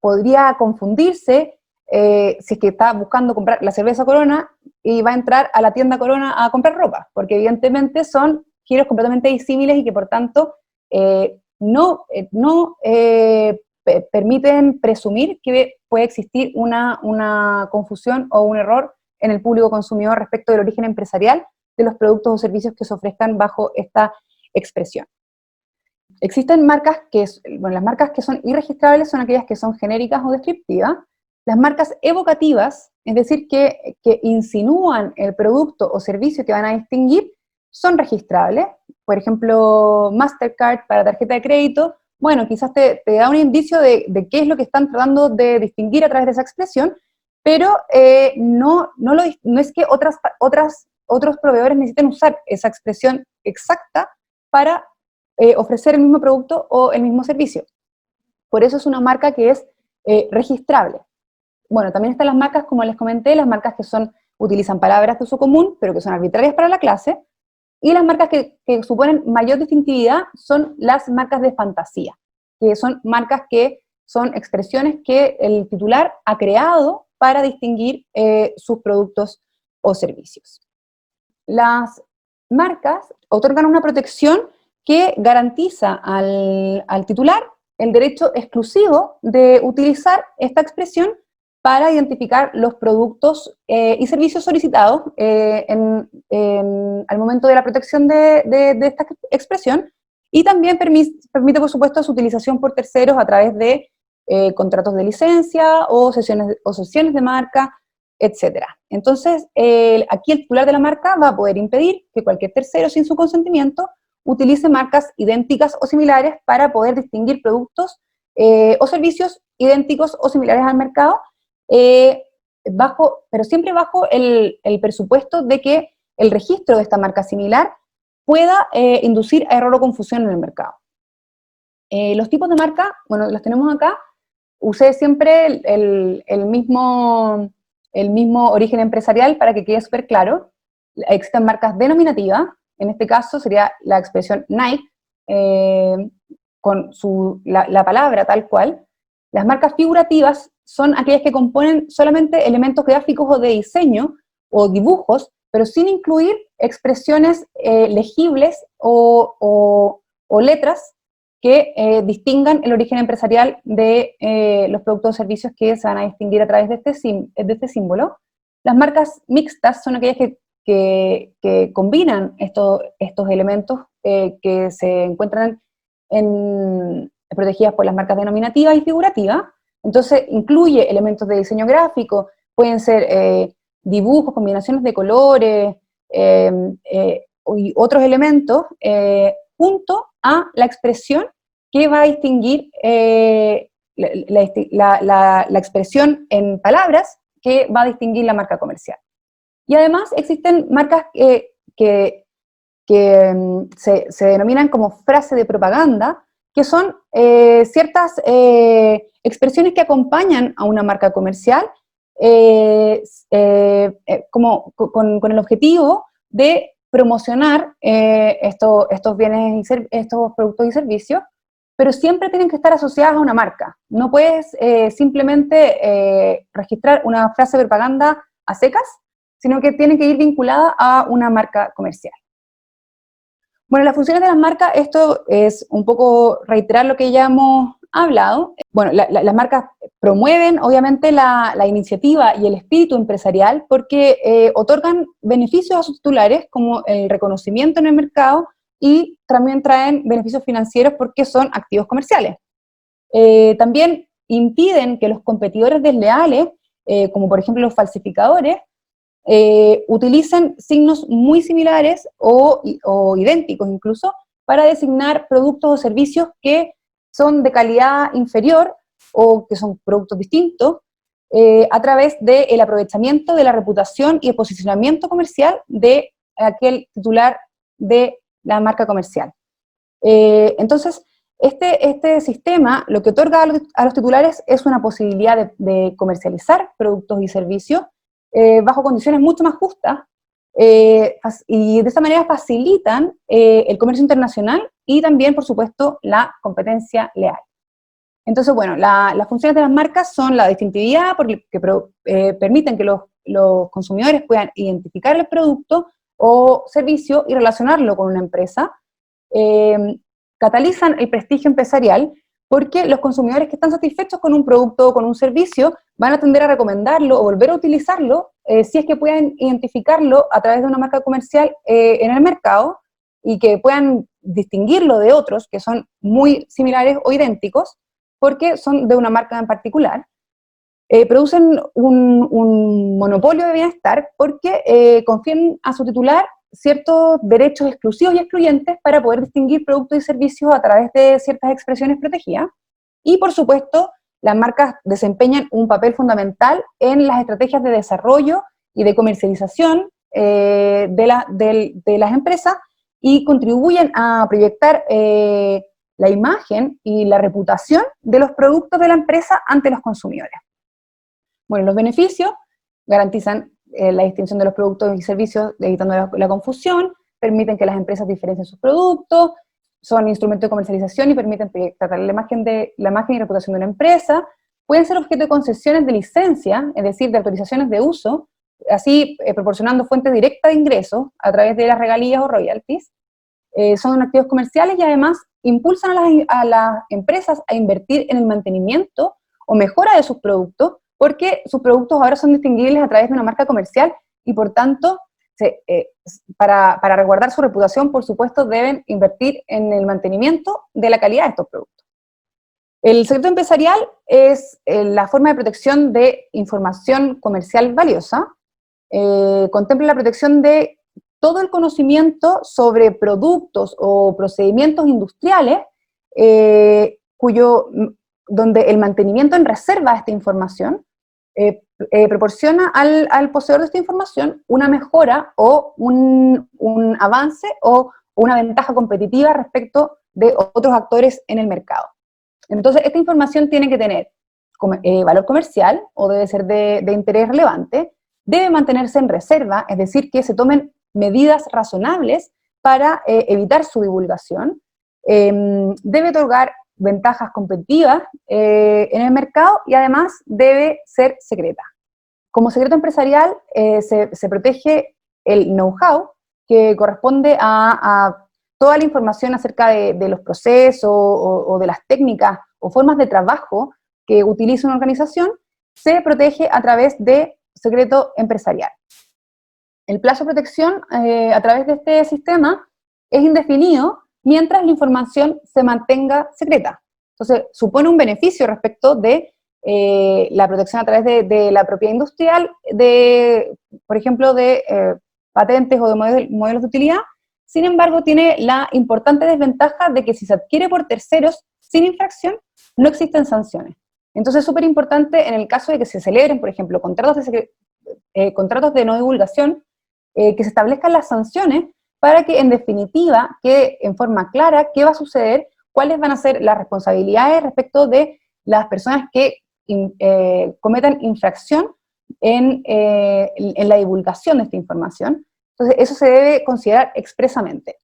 podría confundirse si es que está buscando comprar la cerveza Corona y va a entrar a la tienda Corona a comprar ropa, porque evidentemente son giros completamente disímiles y que por tanto no permiten presumir que puede existir una confusión o un error en el público consumidor respecto del origen empresarial de los productos o servicios que se ofrezcan bajo esta expresión. Existen marcas las marcas que son irregistrables son aquellas que son genéricas o descriptivas. Las marcas evocativas, es decir, que insinúan el producto o servicio que van a distinguir, son registrables. Por ejemplo, Mastercard para tarjeta de crédito, bueno, quizás te da un indicio de qué es lo que están tratando de distinguir a través de esa expresión, pero no es que otros proveedores necesiten usar esa expresión exacta para ofrecer el mismo producto o el mismo servicio. Por eso es una marca que es registrable. Bueno, también están las marcas, como les comenté, las marcas que utilizan palabras de uso común, pero que son arbitrarias para la clase, y las marcas que suponen mayor distintividad son las marcas de fantasía, que son marcas que son expresiones que el titular ha creado para distinguir sus productos o servicios. Las marcas otorgan una protección que garantiza al titular el derecho exclusivo de utilizar esta expresión para identificar los productos y servicios solicitados al momento de la protección de esta expresión, y también permite, por supuesto, su utilización por terceros a través de contratos de licencia o sesiones de marca, etc. Entonces, aquí el titular de la marca va a poder impedir que cualquier tercero, sin su consentimiento, utilice marcas idénticas o similares para poder distinguir productos o servicios idénticos o similares al mercado, pero siempre bajo el presupuesto de que el registro de esta marca similar pueda inducir a error o confusión en el mercado. Los tipos de marca, bueno, los tenemos acá. Usé siempre el mismo origen empresarial para que quede súper claro. Existen marcas denominativas, en este caso sería la expresión Nike, con la palabra tal cual. Las marcas figurativas son aquellas que componen solamente elementos gráficos o de diseño o dibujos, pero sin incluir expresiones legibles o letras que distingan el origen empresarial de los productos o servicios que se van a distinguir a través de este símbolo. Las marcas mixtas son aquellas que combinan estos elementos que se encuentran protegidas por las marcas denominativa y figurativa. Entonces incluye elementos de diseño gráfico, pueden ser dibujos, combinaciones de colores y otros elementos, junto a la expresión que va a distinguir la expresión en palabras que va a distinguir la marca comercial. Y además existen marcas que se denominan como frase de propaganda, que son ciertas expresiones que acompañan a una marca comercial con el objetivo de promocionar estos bienes estos productos y servicios, pero siempre tienen que estar asociadas a una marca. No puedes simplemente registrar una frase de propaganda a secas, sino que tiene que ir vinculada a una marca comercial. Bueno, las funciones de las marcas, esto es un poco reiterar lo que ya hemos hablado. Bueno, las marcas promueven, obviamente, la iniciativa y el espíritu empresarial porque otorgan beneficios a sus titulares, como el reconocimiento en el mercado, y también traen beneficios financieros porque son activos comerciales. También impiden que los competidores desleales, como por ejemplo los falsificadores, utilicen signos muy similares o idénticos incluso para designar productos o servicios que son de calidad inferior o que son productos distintos a través del aprovechamiento de la reputación y el posicionamiento comercial de aquel titular de la marca comercial. Entonces, este sistema lo que otorga a los titulares es una posibilidad de comercializar productos y servicios bajo condiciones mucho más justas, y de esta manera facilitan el comercio internacional y también, por supuesto, la competencia leal. Entonces, bueno, las funciones de las marcas son la distintividad, porque permiten que los consumidores puedan identificar el producto o servicio y relacionarlo con una empresa, catalizan el prestigio empresarial, porque los consumidores que están satisfechos con un producto o con un servicio van a tender a recomendarlo o volver a utilizarlo si es que pueden identificarlo a través de una marca comercial en el mercado y que puedan distinguirlo de otros que son muy similares o idénticos porque son de una marca en particular. Producen un monopolio de bienestar porque confieren a su titular ciertos derechos exclusivos y excluyentes para poder distinguir productos y servicios a través de ciertas expresiones protegidas. Y, por supuesto, las marcas desempeñan un papel fundamental en las estrategias de desarrollo y de comercialización de las empresas y contribuyen a proyectar la imagen y la reputación de los productos de la empresa ante los consumidores. Bueno, los beneficios garantizan la distinción de los productos y servicios, evitando la confusión, permiten que las empresas diferencien sus productos, son instrumentos de comercialización y permiten tratar la imagen y reputación de una empresa, pueden ser objeto de concesiones de licencia, es decir, de autorizaciones de uso, así proporcionando fuentes directas de ingresos a través de las regalías o royalties, son activos comerciales y además impulsan a las empresas a invertir en el mantenimiento o mejora de sus productos, porque sus productos ahora son distinguibles a través de una marca comercial y por tanto, para resguardar su reputación, por supuesto, deben invertir en el mantenimiento de la calidad de estos productos. El secreto empresarial es la forma de protección de información comercial valiosa, contempla la protección de todo el conocimiento sobre productos o procedimientos industriales donde el mantenimiento en reserva de esta información proporciona al poseedor de esta información una mejora o un avance o una ventaja competitiva respecto de otros actores en el mercado. Entonces, esta información tiene que tener valor comercial o debe ser de interés relevante, debe mantenerse en reserva, es decir, que se tomen medidas razonables para evitar su divulgación, debe otorgar ventajas competitivas en el mercado y además debe ser secreta. Como secreto empresarial se protege el know-how que corresponde a toda la información acerca de los procesos o de las técnicas o formas de trabajo que utiliza una organización, se protege a través de secreto empresarial. El plazo de protección a través de este sistema es indefinido mientras la información se mantenga secreta. Entonces, supone un beneficio respecto de la protección a través de la propiedad industrial, por ejemplo, de patentes o de modelos de utilidad. Sin embargo, tiene la importante desventaja de que si se adquiere por terceros sin infracción, no existen sanciones. Entonces es súper importante en el caso de que se celebren, por ejemplo, contratos de no divulgación, que se establezcan las sanciones para que, en definitiva, quede en forma clara qué va a suceder, cuáles van a ser las responsabilidades respecto de las personas que cometan infracción en la divulgación de esta información. Entonces, eso se debe considerar expresamente.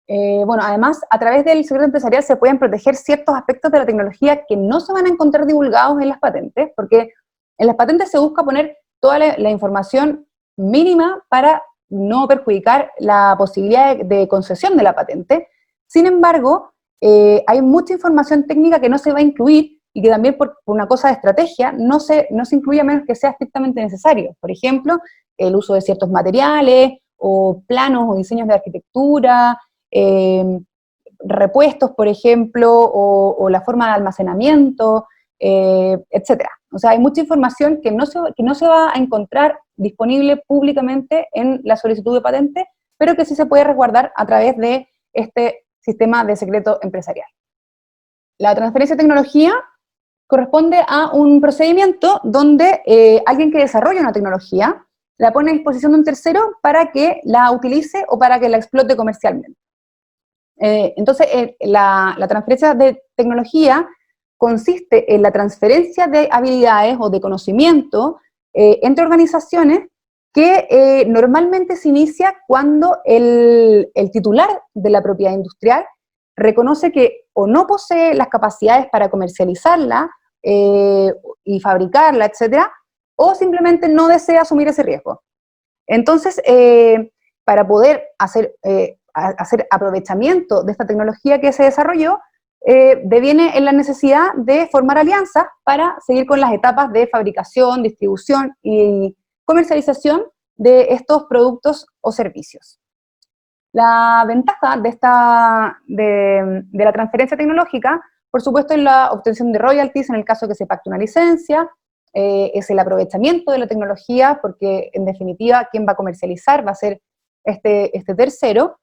Bueno, además, a través del secreto empresarial se pueden proteger ciertos aspectos de la tecnología que no se van a encontrar divulgados en las patentes, porque en las patentes se busca poner toda la información mínima para no perjudicar la posibilidad de concesión de la patente. Sin embargo, hay mucha información técnica que no se va a incluir y que también por una cosa de estrategia no se incluye a menos que sea estrictamente necesario. Por ejemplo, el uso de ciertos materiales, o planos o diseños de arquitectura, repuestos, por ejemplo, o la forma de almacenamiento, etc. O sea, hay mucha información que no se va a encontrar disponible públicamente en la solicitud de patente, pero que sí se puede resguardar a través de este sistema de secreto empresarial. La transferencia de tecnología corresponde a un procedimiento donde alguien que desarrolla una tecnología la pone a disposición de un tercero para que la utilice o para que la explote comercialmente. Entonces, la transferencia de tecnología consiste en la transferencia de habilidades o de conocimiento entre organizaciones que normalmente se inicia cuando el titular de la propiedad industrial reconoce que o no posee las capacidades para comercializarla y fabricarla, etcétera, o simplemente no desea asumir ese riesgo. Entonces, para poder hacer aprovechamiento de esta tecnología que se desarrolló, deviene en la necesidad de formar alianzas para seguir con las etapas de fabricación, distribución y comercialización de estos productos o servicios. La ventaja de la transferencia tecnológica, por supuesto, es la obtención de royalties en el caso de que se pacte una licencia, es el aprovechamiento de la tecnología, porque en definitiva quien va a comercializar va a ser este tercero,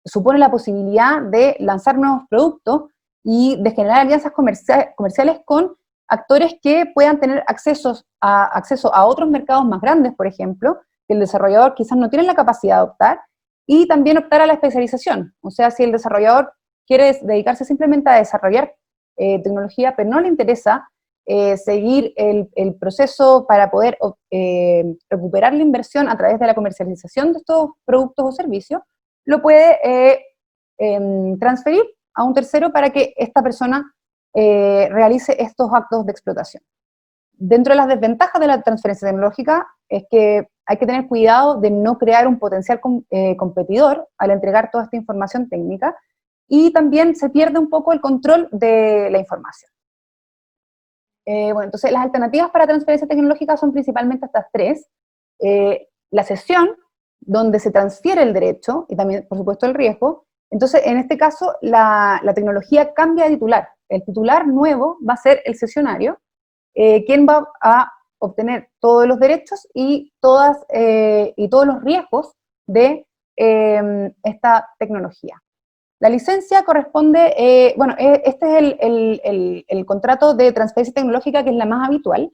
supone la posibilidad de lanzar nuevos productos y de generar alianzas comerciales con actores que puedan tener acceso a otros mercados más grandes, por ejemplo, que el desarrollador quizás no tiene la capacidad de optar, y también optar a la especialización. O sea, si el desarrollador quiere dedicarse simplemente a desarrollar tecnología, pero no le interesa seguir el proceso para poder recuperar la inversión a través de la comercialización de estos productos o servicios, lo puede transferir a un tercero para que esta persona realice estos actos de explotación. Dentro de las desventajas de la transferencia tecnológica es que hay que tener cuidado de no crear un potencial competidor al entregar toda esta información técnica, y también se pierde un poco el control de la información. Bueno, entonces las alternativas para transferencia tecnológica son principalmente estas tres. La cesión, donde se transfiere el derecho, y también, por supuesto, el riesgo. Entonces, en este caso, la tecnología cambia de titular. El titular nuevo va a ser el cesionario, quien va a obtener todos los derechos y todos los riesgos de esta tecnología. La licencia corresponde, bueno, este es el contrato de transferencia tecnológica, que es la más habitual.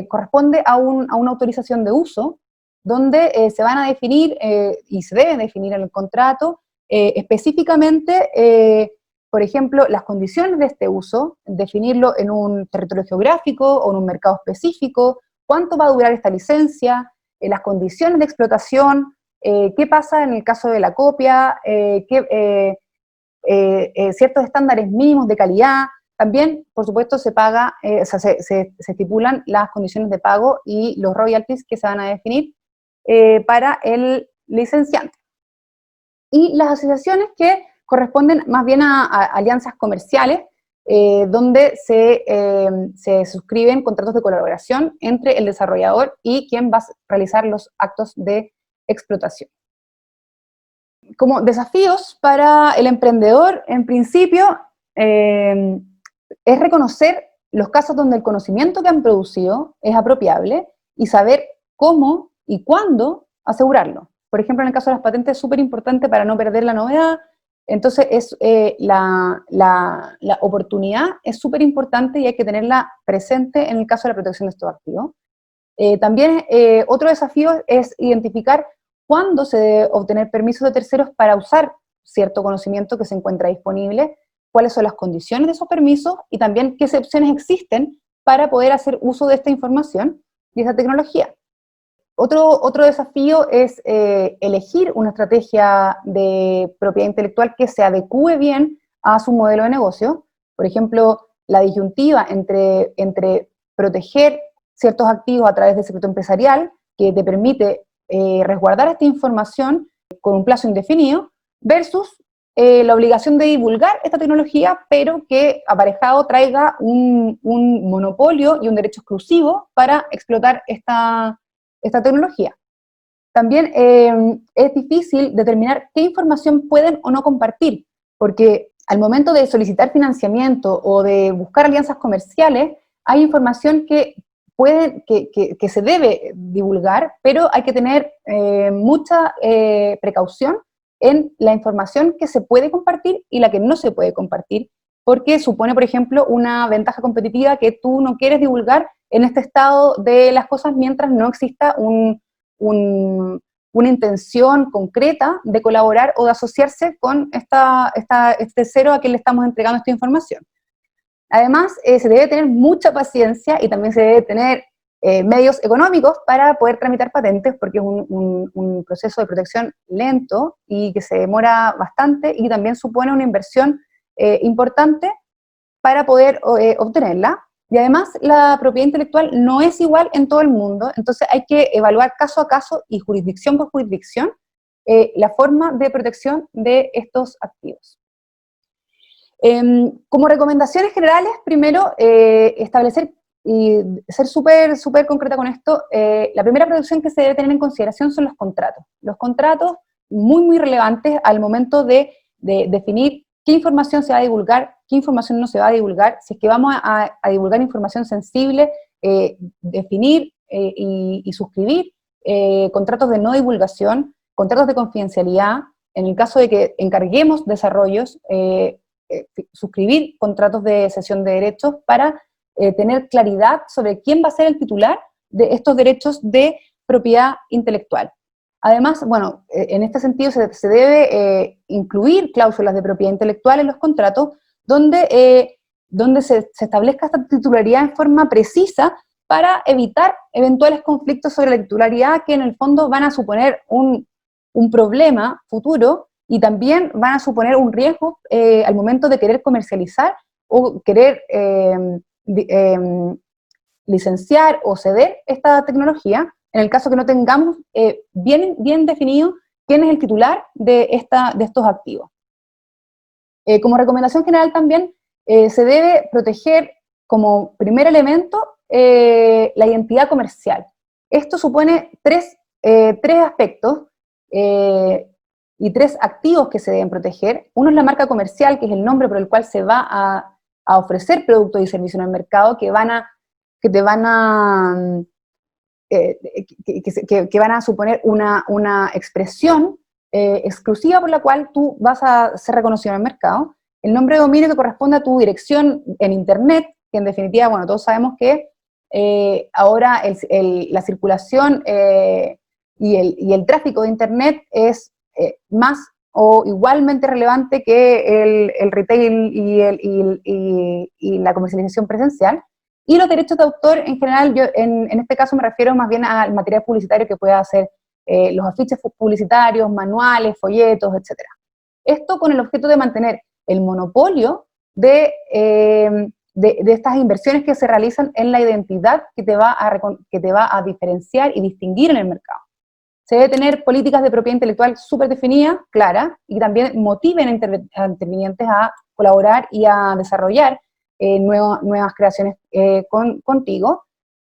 Corresponde a una autorización de uso, donde se van a definir, y se deben definir en el contrato, específicamente, por ejemplo, las condiciones de este uso, definirlo en un territorio geográfico o en un mercado específico, cuánto va a durar esta licencia, las condiciones de explotación, qué pasa en el caso de la copia, ciertos estándares mínimos de calidad. También, por supuesto, se paga, o sea, se estipulan las condiciones de pago y los royalties que se van a definir para el licenciante. Y las asociaciones que corresponden más bien a alianzas comerciales, donde se suscriben contratos de colaboración entre el desarrollador y quien va a realizar los actos de explotación. Como desafíos para el emprendedor, en principio, es reconocer los casos donde el conocimiento que han producido es apropiable y saber cómo y cuándo asegurarlo. Por ejemplo, en el caso de las patentes es súper importante para no perder la novedad. Entonces, la oportunidad es súper importante y hay que tenerla presente en el caso de la protección de estos activos. También otro desafío es identificar cuándo se debe obtener permisos de terceros para usar cierto conocimiento que se encuentra disponible, cuáles son las condiciones de esos permisos y también qué excepciones existen para poder hacer uso de esta información y esta tecnología. Otro desafío es elegir una estrategia de propiedad intelectual que se adecue bien a su modelo de negocio. Por ejemplo, la disyuntiva entre proteger ciertos activos a través del secreto empresarial, que te permite resguardar esta información con un plazo indefinido, versus la obligación de divulgar esta tecnología, pero que aparejado traiga un monopolio y un derecho exclusivo para explotar esta tecnología. También es difícil determinar qué información pueden o no compartir, porque al momento de solicitar financiamiento o de buscar alianzas comerciales, hay información que se debe divulgar, pero hay que tener mucha precaución en la información que se puede compartir y la que no se puede compartir, porque supone, por ejemplo, una ventaja competitiva que tú no quieres divulgar en este estado de las cosas mientras no exista una intención concreta de colaborar o de asociarse con este tercero a quien le estamos entregando esta información. Además, se debe tener mucha paciencia y también se debe tener medios económicos para poder tramitar patentes, porque es un proceso de protección lento y que se demora bastante y también supone una inversión importante para poder obtenerla. Y además, la propiedad intelectual no es igual en todo el mundo, entonces hay que evaluar caso a caso y jurisdicción por jurisdicción la forma de protección de estos activos. Como recomendaciones generales, primero, establecer y ser súper concreta con esto, la primera protección que se debe tener en consideración son los contratos. Los contratos muy relevantes al momento de definir qué información se va a divulgar, qué información no se va a divulgar, si es que vamos a divulgar información sensible, definir y suscribir contratos de no divulgación, contratos de confidencialidad, en el caso de que encarguemos desarrollos, suscribir contratos de cesión de derechos para tener claridad sobre quién va a ser el titular de estos derechos de propiedad intelectual. Además, bueno, en este sentido se debe incluir cláusulas de propiedad intelectual en los contratos donde se establezca esta titularidad en forma precisa para evitar eventuales conflictos sobre la titularidad que en el fondo van a suponer un problema futuro y también van a suponer un riesgo al momento de querer comercializar o querer licenciar o ceder esta tecnología, en el caso que no tengamos bien definido quién es el titular de estos activos. Como recomendación general también, se debe proteger como primer elemento la identidad comercial. Esto supone tres aspectos y tres activos que se deben proteger. Uno es la marca comercial, que es el nombre por el cual se va a ofrecer productos y servicios en el mercado que van a suponer una expresión exclusiva por la cual tú vas a ser reconocido en el mercado. El nombre de dominio que corresponde a tu dirección en Internet, que en definitiva, bueno, todos sabemos que ahora la circulación y el tráfico de Internet es más o igualmente relevante que el retail y la comercialización presencial. Y los derechos de autor, en general, yo en este caso me refiero más bien al material publicitario que pueda ser los afiches publicitarios, manuales, folletos, etc. Esto con el objeto de mantener el monopolio de estas inversiones que se realizan en la identidad que te va a diferenciar y distinguir en el mercado. Se debe tener políticas de propiedad intelectual súper definidas, claras, y también motiven a intervinientes a colaborar y a desarrollar nuevas creaciones contigo.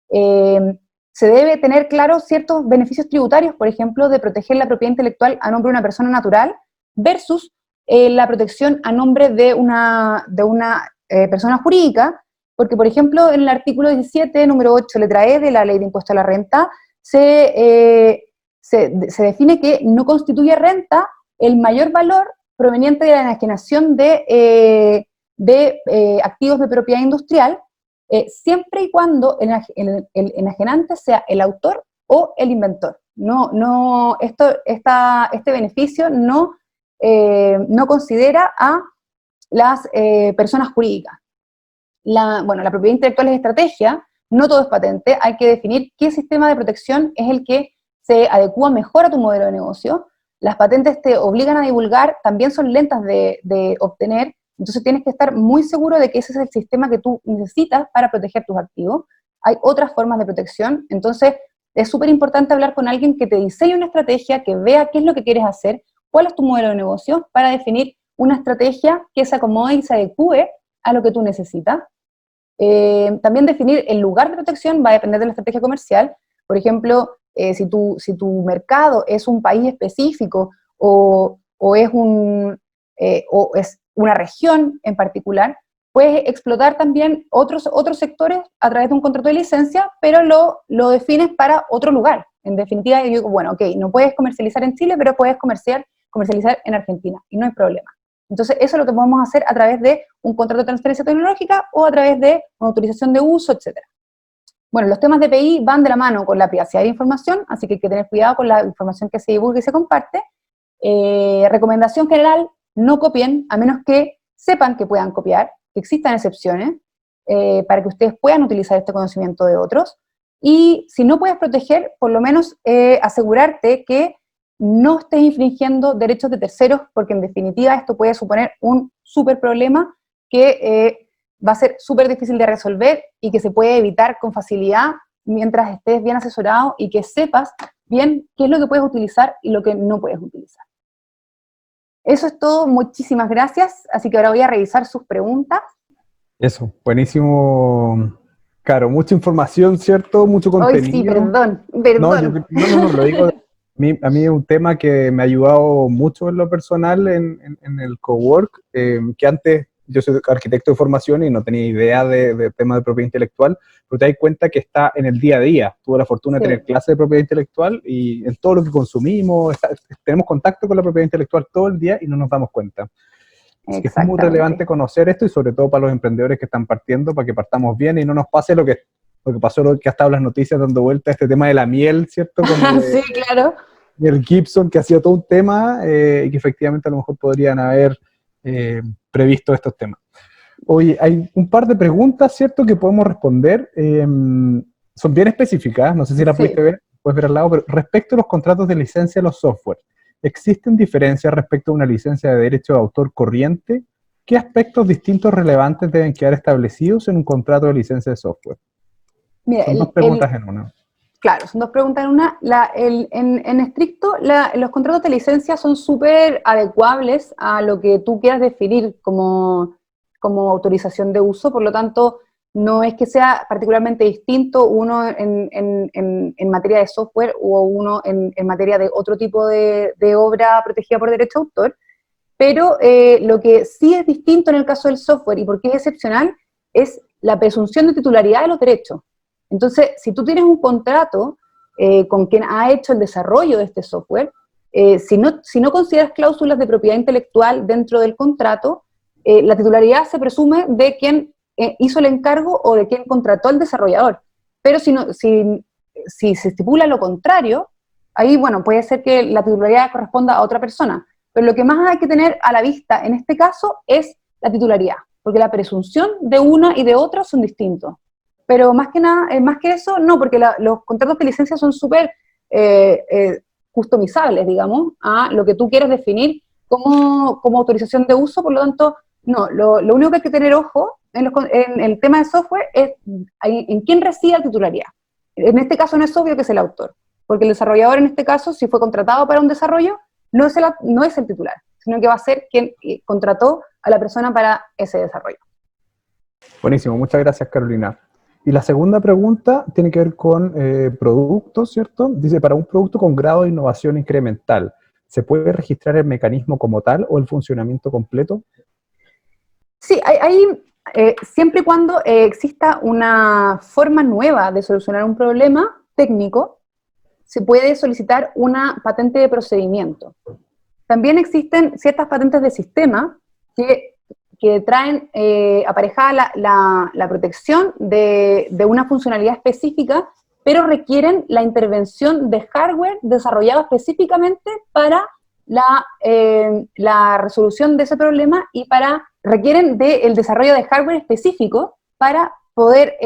Se debe tener claros ciertos beneficios tributarios, por ejemplo, de proteger la propiedad intelectual a nombre de una persona natural versus la protección a nombre de una persona jurídica, porque, por ejemplo, en el artículo 17, número 8, letra E de la Ley de Impuesto a la Renta, se define que no constituye renta el mayor valor proveniente de la enajenación de activos de propiedad industrial, siempre y cuando el enajenante sea el autor o el inventor. Este beneficio no considera a las personas jurídicas. La propiedad intelectual es estrategia, no todo es patente, hay que definir qué sistema de protección es el que se adecua mejor a tu modelo de negocio. Las patentes te obligan a divulgar, también son lentas de obtener, entonces tienes que estar muy seguro de que ese es el sistema que tú necesitas para proteger tus activos. Hay otras formas de protección, entonces es súper importante hablar con alguien que te diseñe una estrategia, que vea qué es lo que quieres hacer, cuál es tu modelo de negocio, para definir una estrategia que se acomode y se adecue a lo que tú necesitas. También definir el lugar de protección va a depender de la estrategia comercial. Por ejemplo, si tu mercado es un país específico o es una región en particular, puedes explotar también otros sectores a través de un contrato de licencia, pero lo defines para otro lugar. En definitiva, yo digo, bueno, ok, no puedes comercializar en Chile, pero puedes comercializar en Argentina, y no hay problema. Entonces, eso es lo que podemos hacer a través de un contrato de transferencia tecnológica o a través de una autorización de uso, etc. Bueno, los temas de PI van de la mano con la privacidad de información, así que hay que tener cuidado con la información que se divulga y se comparte. Recomendación general, no copien, a menos que sepan que puedan copiar, que existan excepciones, para que ustedes puedan utilizar este conocimiento de otros. Y si no puedes proteger, por lo menos asegurarte que no estés infringiendo derechos de terceros, porque en definitiva esto puede suponer un súper problema que va a ser súper difícil de resolver y que se puede evitar con facilidad mientras estés bien asesorado y que sepas bien qué es lo que puedes utilizar y lo que no puedes utilizar. Eso es todo, muchísimas gracias, así que ahora voy a revisar sus preguntas. Eso, buenísimo, Caro, mucha información, ¿cierto? Mucho contenido. Ay, sí, perdón. No, lo digo, a mí es un tema que me ha ayudado mucho en lo personal en el cowork, que antes yo soy arquitecto de formación y no tenía idea de temas de propiedad intelectual, pero te das cuenta que está en el día a día. Tuve la fortuna de tener clases de propiedad intelectual y en todo lo que consumimos, tenemos contacto con la propiedad intelectual todo el día y no nos damos cuenta. Así que es muy relevante conocer esto y sobre todo para los emprendedores que están partiendo, para que partamos bien y no nos pase lo que pasó, lo que ha estado en las noticias dando vuelta, este tema de la miel, ¿cierto? Sí, claro. Y el Gibson, que ha sido todo un tema y que efectivamente a lo mejor podrían haber previsto estos temas. Oye, hay un par de preguntas, ¿cierto?, que podemos responder. Son bien específicas, no sé si las puedes ver al lado, pero respecto a los contratos de licencia de los software, ¿existen diferencias respecto a una licencia de derecho de autor corriente? ¿Qué aspectos distintos relevantes deben quedar establecidos en un contrato de licencia de software? Mira, son dos preguntas en una. Claro, son dos preguntas en una. En estricto, los contratos de licencia son súper adecuables a lo que tú quieras definir como autorización de uso, por lo tanto, no es que sea particularmente distinto uno en materia de software o uno en materia de otro tipo de obra protegida por derecho de autor, pero lo que sí es distinto en el caso del software y por qué es excepcional es la presunción de titularidad de los derechos. Entonces, si tú tienes un contrato con quien ha hecho el desarrollo de este software, si no consideras cláusulas de propiedad intelectual dentro del contrato, la titularidad se presume de quien hizo el encargo o de quien contrató al desarrollador. Pero si se estipula lo contrario, ahí, bueno, puede ser que la titularidad corresponda a otra persona. Pero lo que más hay que tener a la vista en este caso es la titularidad, porque la presunción de una y de otra son distintos. Pero más que nada, más que eso, no, porque los contratos de licencia son súper customizables, digamos, a lo que tú quieres definir como autorización de uso. Por lo tanto, no, lo único que hay que tener ojo en el tema de software es en quién reside la titularidad. En este caso no es obvio que es el autor, porque el desarrollador en este caso, si fue contratado para un desarrollo, no es el titular, sino que va a ser quien contrató a la persona para ese desarrollo. Buenísimo, muchas gracias, Carolina. Y la segunda pregunta tiene que ver con productos, ¿cierto? Dice, para un producto con grado de innovación incremental, ¿se puede registrar el mecanismo como tal o el funcionamiento completo? Sí, siempre y cuando exista una forma nueva de solucionar un problema técnico, se puede solicitar una patente de procedimiento. También existen ciertas patentes de sistema que traen aparejada la protección de una funcionalidad específica, pero requieren la intervención de hardware desarrollado específicamente para la resolución de ese problema y requieren del desarrollo de hardware específico para poder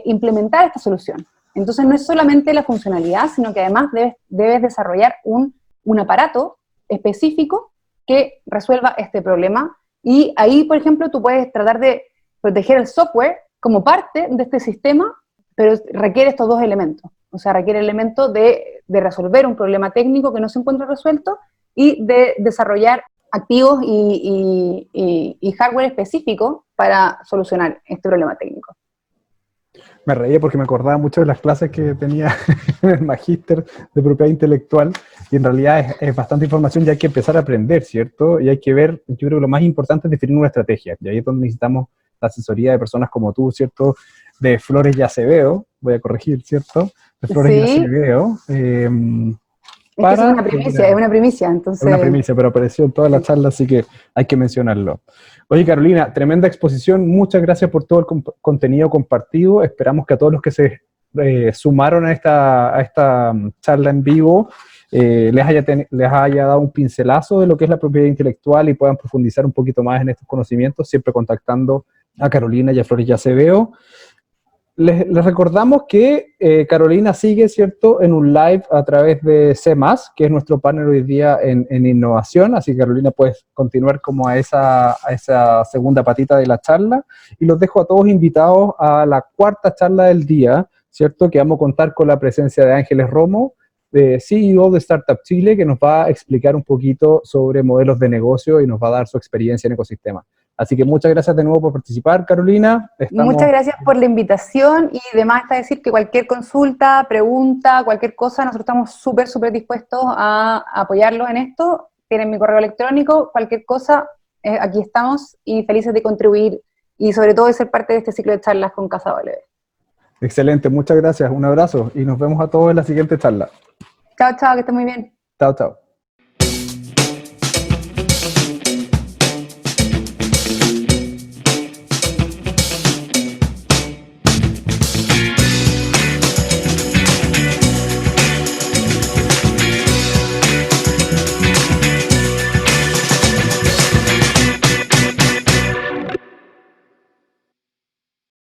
implementar esta solución. Entonces no es solamente la funcionalidad, sino que además debes desarrollar un aparato específico que resuelva este problema. Y ahí, por ejemplo, tú puedes tratar de proteger el software como parte de este sistema, pero requiere estos dos elementos. O sea, requiere el elemento de resolver un problema técnico que no se encuentra resuelto y de desarrollar activos y hardware específico para solucionar este problema técnico. Me reí porque me acordaba mucho de las clases que tenía en el magíster de propiedad intelectual, y en realidad es bastante información y hay que empezar a aprender, ¿cierto? Y hay que ver, yo creo que lo más importante es definir una estrategia, y ahí es donde necesitamos la asesoría de personas como tú, ¿cierto? De Flores y Acevedo, voy a corregir, ¿cierto? De Flores y Acevedo. Es que es una primicia, entonces... Es una primicia, pero apareció en toda la charla, así que hay que mencionarlo. Oye, Carolina, tremenda exposición, muchas gracias por todo el contenido compartido. Esperamos que a todos los que se sumaron a esta charla en vivo les haya dado un pincelazo de lo que es la propiedad intelectual y puedan profundizar un poquito más en estos conocimientos, siempre contactando a Carolina y a Flores y Acevedo. Les recordamos que Carolina sigue, ¿cierto?, en un live a través de C+, que es nuestro panel hoy día en innovación, así que Carolina puedes continuar como a esa segunda patita de la charla, y los dejo a todos invitados a la cuarta charla del día, ¿cierto?, que vamos a contar con la presencia de Ángeles Romo, CEO de Startup Chile, que nos va a explicar un poquito sobre modelos de negocio y nos va a dar su experiencia en ecosistema. Así que muchas gracias de nuevo por participar, Carolina. Muchas gracias por la invitación, y además está decir que cualquier consulta, pregunta, cualquier cosa, nosotros estamos súper dispuestos a apoyarlos en esto. Tienen mi correo electrónico, cualquier cosa, aquí estamos y felices de contribuir y sobre todo de ser parte de este ciclo de charlas con Casa W. Excelente, muchas gracias, un abrazo y nos vemos a todos en la siguiente charla. Chao, chao, que estén muy bien. Chao, chao.